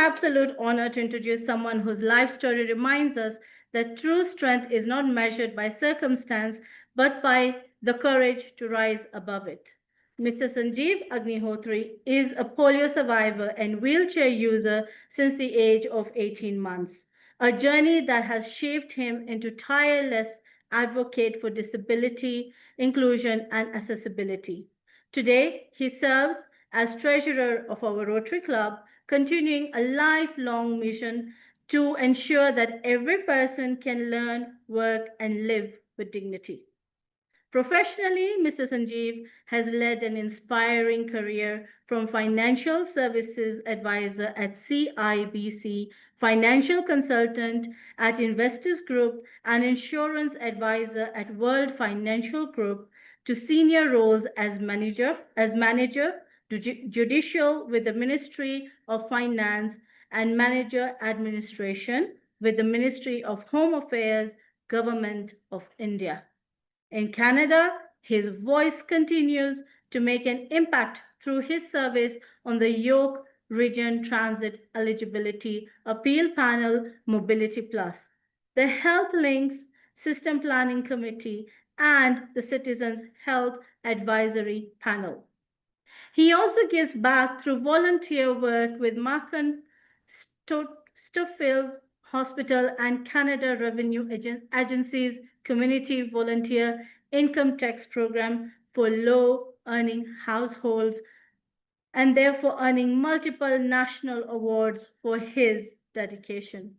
absolute honor to introduce someone whose life story reminds us that true strength is not measured by circumstance, but by the courage to rise above it. Mr. Sanjeev Agnihotri is a polio survivor and wheelchair user since the age of 18 months, a journey that has shaped him into tireless advocate for disability, inclusion, and accessibility. Today, he serves as treasurer of our Rotary Club, continuing a lifelong mission to ensure that every person can learn, work, and live with dignity. Professionally, Mr. Sanjeev has led an inspiring career from financial services advisor at CIBC, financial consultant at Investors Group, and insurance advisor at World Financial Group to senior roles as manager, judicial with the Ministry of Finance, and manager administration with the Ministry of Home Affairs, Government of India. In Canada, his voice continues to make an impact through his service on the York Region Transit Eligibility Appeal Panel Mobility Plus, the Health Links System Planning Committee, and the Citizens Health Advisory Panel. He also gives back through volunteer work with Markham Stuffield Hospital and Canada Revenue Agency's Community Volunteer Income Tax Program for low-earning households, and therefore earning multiple national awards for his dedication.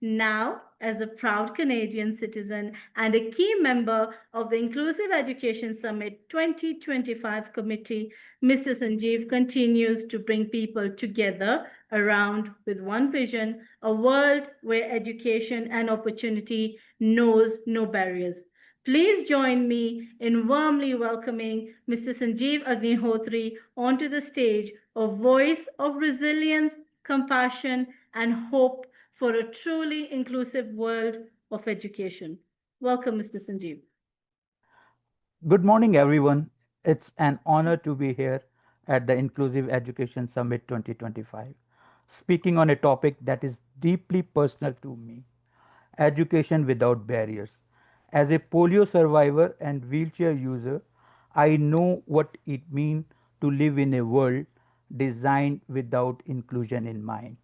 Now, as a proud Canadian citizen and a key member of the Inclusive Education Summit 2025 committee, Mr. Sanjeev continues to bring people together around with one vision, a world where education and opportunity knows no barriers. Please join me in warmly welcoming Mr. Sanjeev Agnihotri onto the stage, a voice of resilience, compassion, and hope for a truly inclusive world of education. Welcome, Mr. Sanjeev. Good morning, everyone. It's an honor to be here at the Inclusive Education Summit 2025, speaking on a topic that is deeply personal to me: education without barriers. As a polio survivor and wheelchair user, I know what it means to live in a world designed without inclusion in mind.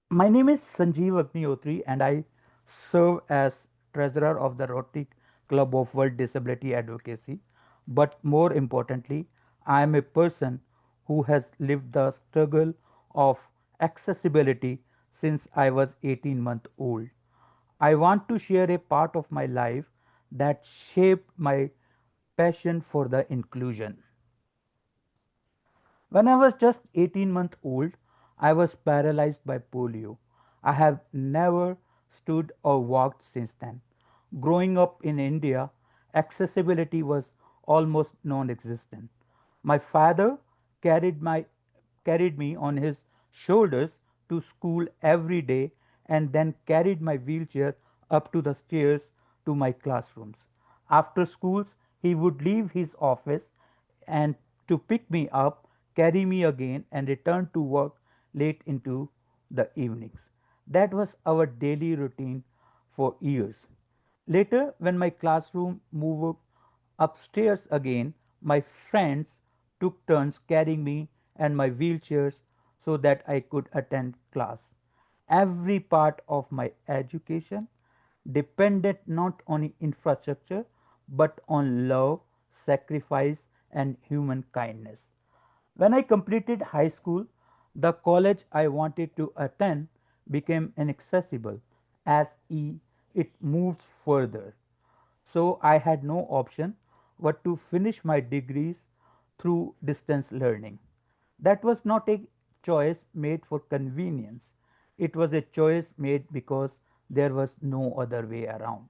My name is Sanjeev Agnihotri and I serve as treasurer of the Rotary Club of World Disability Advocacy. But more importantly, I am a person who has lived the struggle of accessibility since I was 18 months old. I want to share a part of my life that shaped my passion for the inclusion. When I was just 18 months old, I was paralyzed by polio. I have never stood or walked since then. Growing up in India, accessibility was almost non existent. My father carried, my, carried me on his shoulders to school every day and then carried my wheelchair up to the stairs to my classrooms. After schools, he would leave his office and to pick me up, carry me again, and return to work late into the evenings. That was our daily routine for years. Later, when my classroom moved upstairs again, my friends took turns carrying me and my wheelchairs so that I could attend class. Every part of my education depended not on infrastructure but on love, sacrifice, and human kindness. When I completed high school, the college I wanted to attend became inaccessible as it moved further. So I had no option but to finish my degrees through distance learning. That was not a choice made for convenience. It was a choice made because there was no other way around.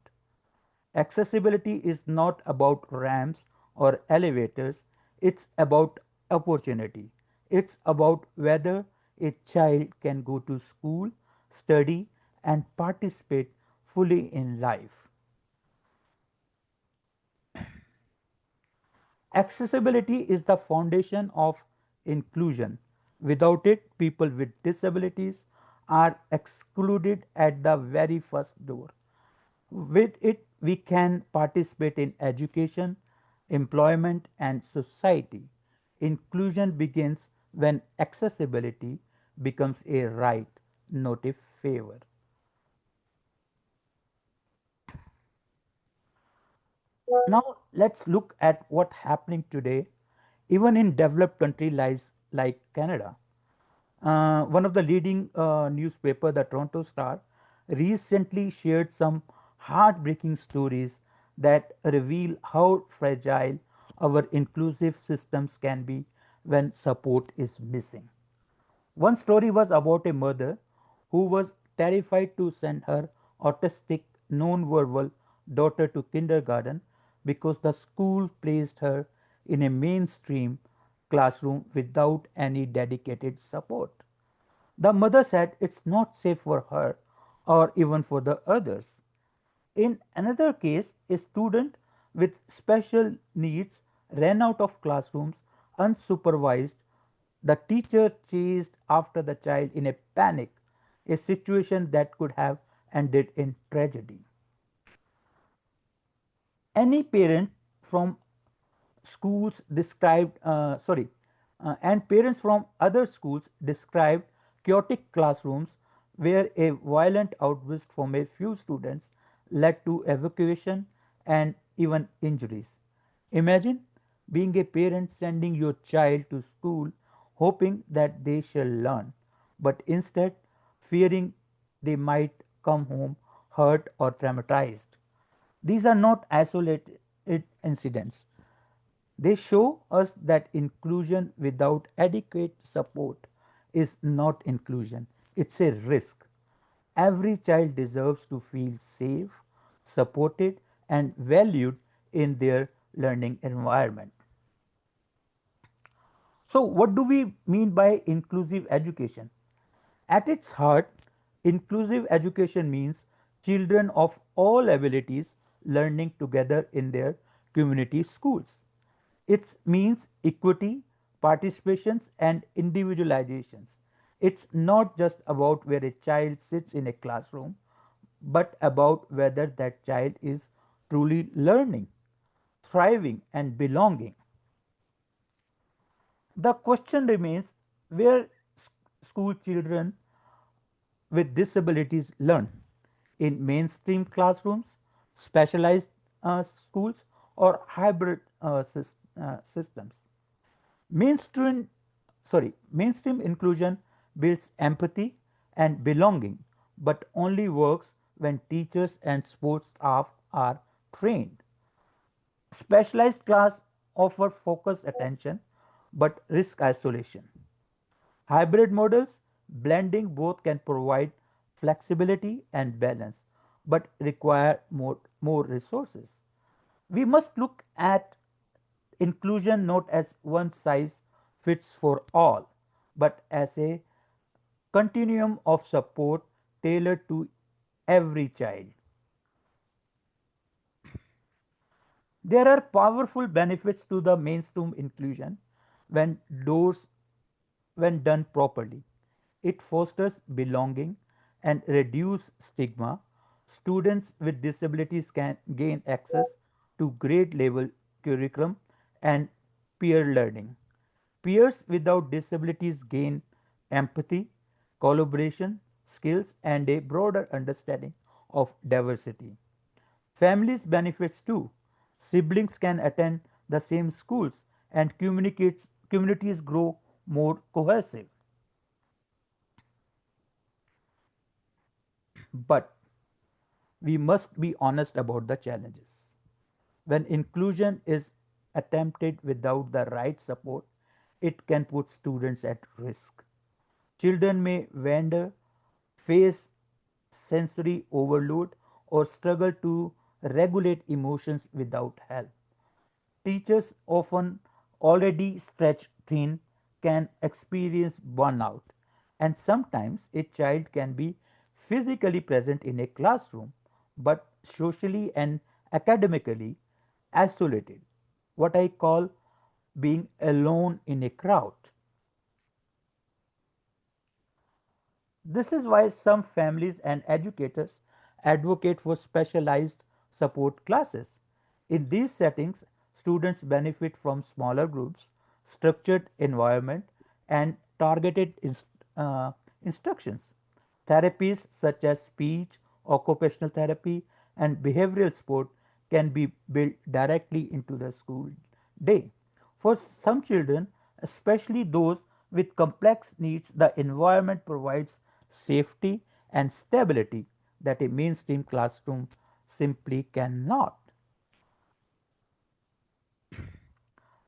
Accessibility is not about ramps or elevators, it's about opportunity. It's about whether a child can go to school, study, and participate fully in life. Accessibility is the foundation of inclusion. Without it, people with disabilities are excluded at the very first door. With it, we can participate in education, employment, and society. Inclusion begins when accessibility becomes a right, not a favor. Now, let's look at what's happening today, even in developed countries like Canada. One of the leading newspaper, the Toronto Star, recently shared some heartbreaking stories that reveal how fragile our inclusive systems can be when support is missing. One story was about a mother who was terrified to send her autistic, non-verbal daughter to kindergarten because the school placed her in a mainstream classroom without any dedicated support. The mother said it's not safe for her or even for the others. In another case, a student with special needs ran out of classrooms unsupervised. The teacher chased after the child in a panic, a situation that could have ended in tragedy. Any parent from schools described sorry and parents from other schools described chaotic classrooms where a violent outburst from a few students led to evacuation and even injuries. Imagine being a parent sending your child to school hoping that they shall learn, but instead fearing they might come home hurt or traumatized. These are not isolated incidents. They show us that inclusion without adequate support is not inclusion, it's a risk. Every child deserves to feel safe, supported, and valued in their learning environment. So, what do we mean by inclusive education? At its heart, inclusive education means children of all abilities learning together in their community schools. It means equity, participations, and individualizations. It's not just about where a child sits in a classroom, but about whether that child is truly learning, thriving, and belonging. The question remains where school children with disabilities learn in mainstream classrooms, specialized schools, or hybrid systems. Mainstream, mainstream inclusion builds empathy and belonging, but only works when teachers and sports staff are trained. Specialized class offer focused attention but risk isolation. Hybrid models, blending both, can provide flexibility and balance, but require more resources. We must look at inclusion not as one size fits for all, but as a continuum of support tailored to every child. There are powerful benefits to the mainstream inclusion when doors when done properly. It fosters belonging and reduce stigma. Students with disabilities can gain access to grade level curriculum and peer learning. Peers without disabilities gain empathy, collaboration skills, and a broader understanding of diversity. Families benefits too. Siblings can attend the same schools and communities grow more cohesive. But we must be honest about the challenges. When inclusion is attempted without the right support, it can put students at risk. Children may wander, face sensory overload, or struggle to regulate emotions without help. Teachers, often already stretched thin, can experience burnout, and sometimes a child can be physically present in a classroom but socially and academically isolated, what I call being alone in a crowd. This is why some families and educators advocate for specialized support classes. In these settings, students benefit from smaller groups, structured environment, and targeted instructions. Therapies such as speech, occupational therapy, and behavioral support can be built directly into the school day. For some children, especially those with complex needs, the environment provides safety and stability that a mainstream classroom simply cannot.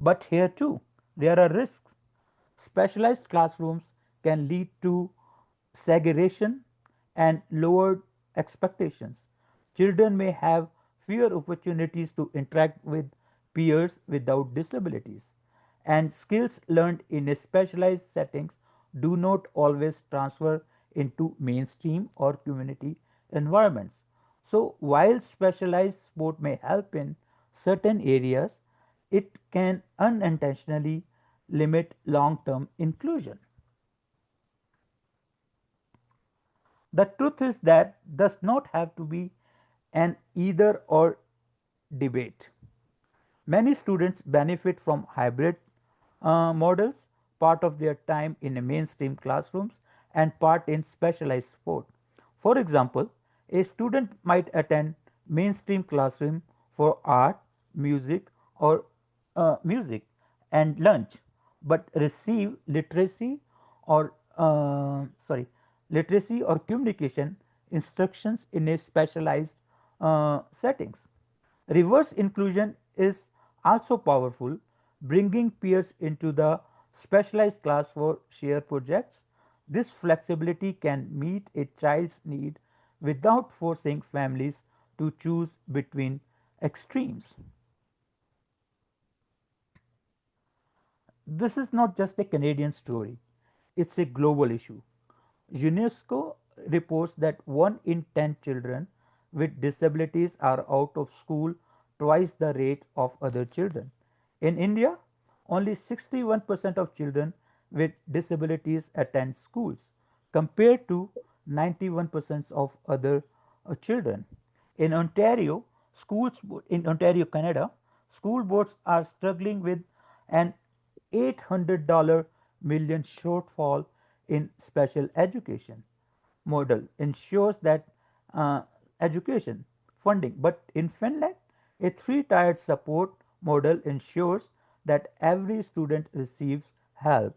But here too, there are risks. Specialized classrooms can lead to segregation and lowered expectations. Children may have fewer opportunities to interact with peers without disabilities, and skills learned in a specialized settings do not always transfer into mainstream or community environments. So, while specialized sport may help in certain areas, it can unintentionally limit long term inclusion. The truth is that does not have to be an either or debate. Many students benefit from hybrid models, part of their time in a mainstream classrooms and part in specialized sport. For example, a student might attend mainstream classroom for art, music, or music and lunch, but receive or sorry literacy or communication instructions in a specialized settings. Reverse inclusion is also powerful, bringing peers into the specialized class for shared projects. This flexibility can meet a child's need without forcing families to choose between extremes. This is not just a Canadian story, it's a global issue. UNESCO reports that 1 in 10 children with disabilities are out of school twice the rate of other children. In India, only 61% of children with disabilities attend schools, compared to 91% of other children. In Ontario, Canada, school boards are struggling with an $800 million shortfall in special education model ensures that uh, education funding. But in Finland, a three-tiered support model ensures that every student receives help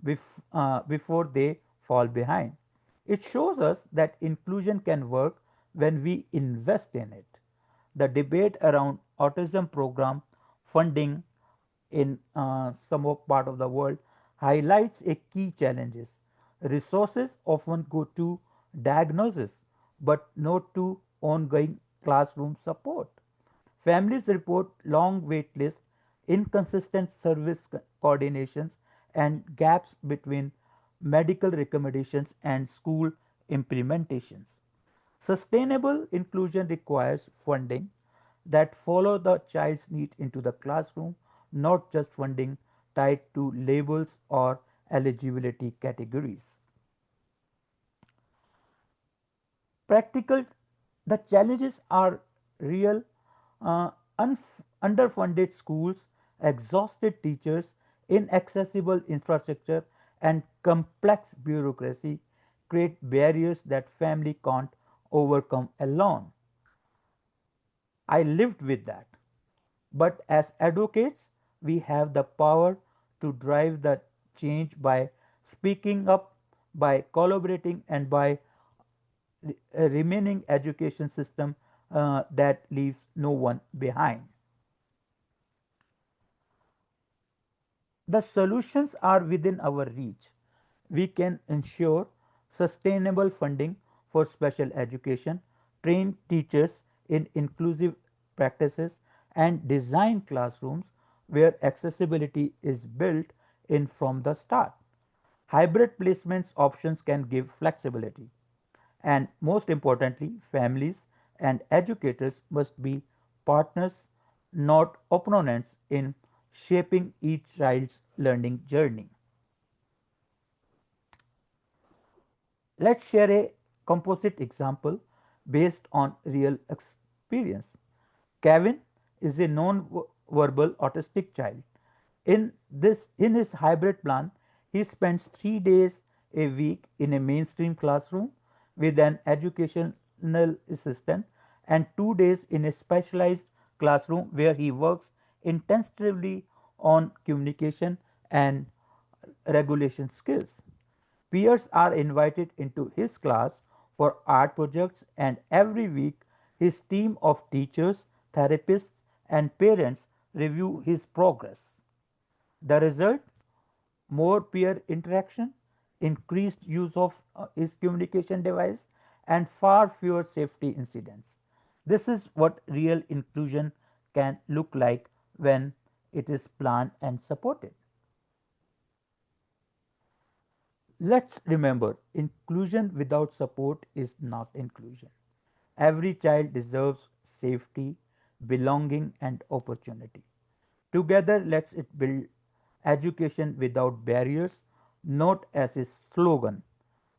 before they fall behind. It shows us that inclusion can work when we invest in it. The debate around autism program funding in some part of the world highlights a key challenges. Resources often go to diagnosis but not to ongoing classroom support. Families report long wait lists, inconsistent service coordinations, and gaps between medical recommendations and school implementations. Sustainable inclusion requires funding that follow the child's need into the classroom, not just funding tied to labels or eligibility categories. Practical, the challenges are real. uh, Underfunded schools, exhausted teachers, inaccessible infrastructure, and complex bureaucracy create barriers that family can't overcome alone. I lived with that. But as advocates, we have the power to drive the change by speaking up, by collaborating, and by remaining education system that leaves no one behind. The solutions are within our reach. We can ensure sustainable funding for special education, train teachers in inclusive practices, and design classrooms where accessibility is built in from the start. Hybrid placements options can give flexibility. And most importantly, families and educators must be partners, not opponents, in shaping each child's learning journey. Let's share a composite example based on real experience. Kevin is a non-verbal autistic child. In his hybrid plan, he spends 3 days a week in a mainstream classroom with an educational assistant and 2 days in a specialized classroom where he works intensively on communication and regulation skills. Peers are invited into his class for art projects, and every week his team of teachers, therapists, and parents review his progress. The result: more peer interaction, increased use of his communication device, and far fewer safety incidents. This is what real inclusion can look like when it is planned and supported. Let's remember, inclusion without support is not inclusion. Every child deserves safety, belonging, and opportunity. Together, let's it build education without barriers, not as a slogan,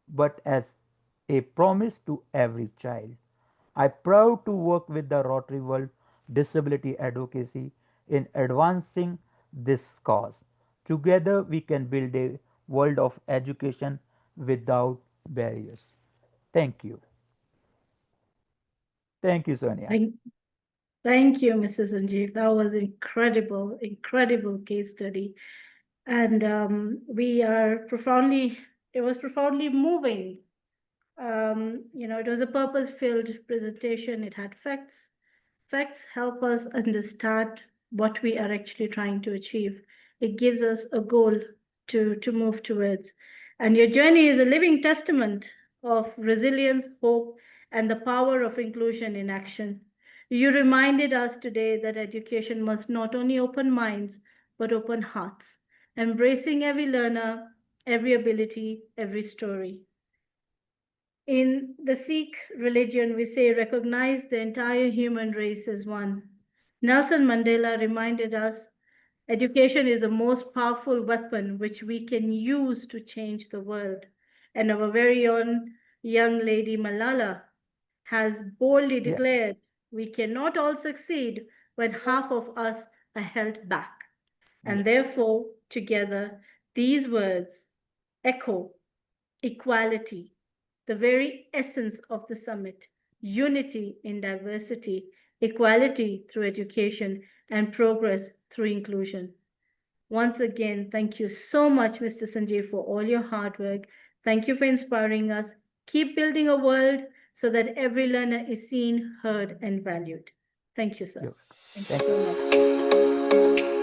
but as a promise to every child. I am proud to work with the Rotary World Disability Advocacy in advancing this cause. Together, we can build a world of education without barriers. Thank you. Thank you, Sonia. Thank, thank you, Mr. Sanjeev. That was incredible, incredible case study. And it was profoundly moving. It was a purpose-filled presentation. It had facts. Facts help us understand what we are actually trying to achieve. It gives us a goal to move towards. And your journey is a living testament of resilience, hope, and the power of inclusion in action. You reminded us today that education must not only open minds, but open hearts, embracing every learner, every ability, every story. In the Sikh religion, we say recognize the entire human race as one. Nelson Mandela reminded us education is the most powerful weapon which we can use to change the world. And our very own young lady Malala has boldly declared we cannot all succeed when half of us are held back. And therefore, together, these words echo equality, the very essence of the summit, unity in diversity, equality through education, and progress through inclusion. Once again, thank you so much, Mr. Sanjeev, for all your hard work. Thank you for inspiring us. Keep building a world so that every learner is seen, heard, and valued. Thank you, sir. Yes. Thank you so much.